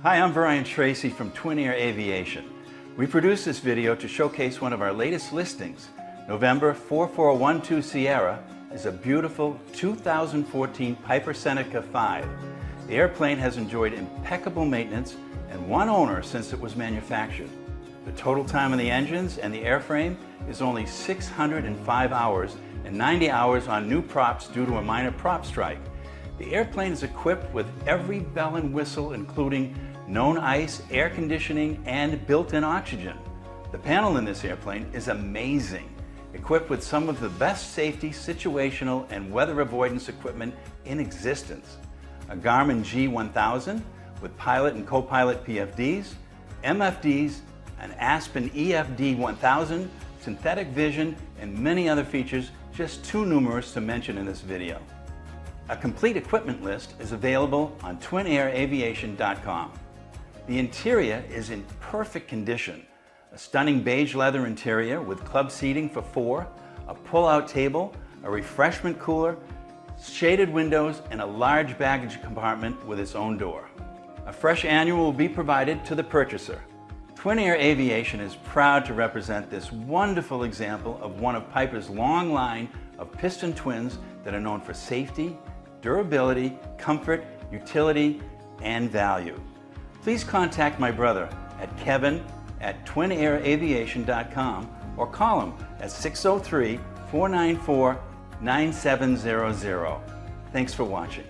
Hi, I'm Brian Tracy from Twin Air Aviation. We produced this video to showcase one of our latest listings. November 4412 Sierra is a beautiful 2014 Piper Seneca 5. The airplane has enjoyed impeccable maintenance and one owner since it was manufactured. The total time on the engines and the airframe is only 605 hours and 90 hours on new props due to a minor prop strike. The airplane is equipped with every bell and whistle, including known ice, air conditioning, and built-in oxygen. The panel in this airplane is amazing, equipped with some of the best safety, situational, and weather avoidance equipment in existence. A Garmin G1000 with pilot and co-pilot PFDs, MFDs, an Aspen EFD 1000, synthetic vision, and many other features, just too numerous to mention in this video. A complete equipment list is available on twinairaviation.com. The interior is in perfect condition. A stunning beige leather interior with club seating for 4, a pull-out table, a refreshment cooler, shaded windows, and a large baggage compartment with its own door. A fresh annual will be provided to the purchaser. Twin Air Aviation is proud to represent this wonderful example of one of Piper's long line of piston twins that are known for safety, durability, comfort, utility, and value. Please contact my brother at kevin@twinairaviation.com or call him at 603-494-9700. Thanks for watching.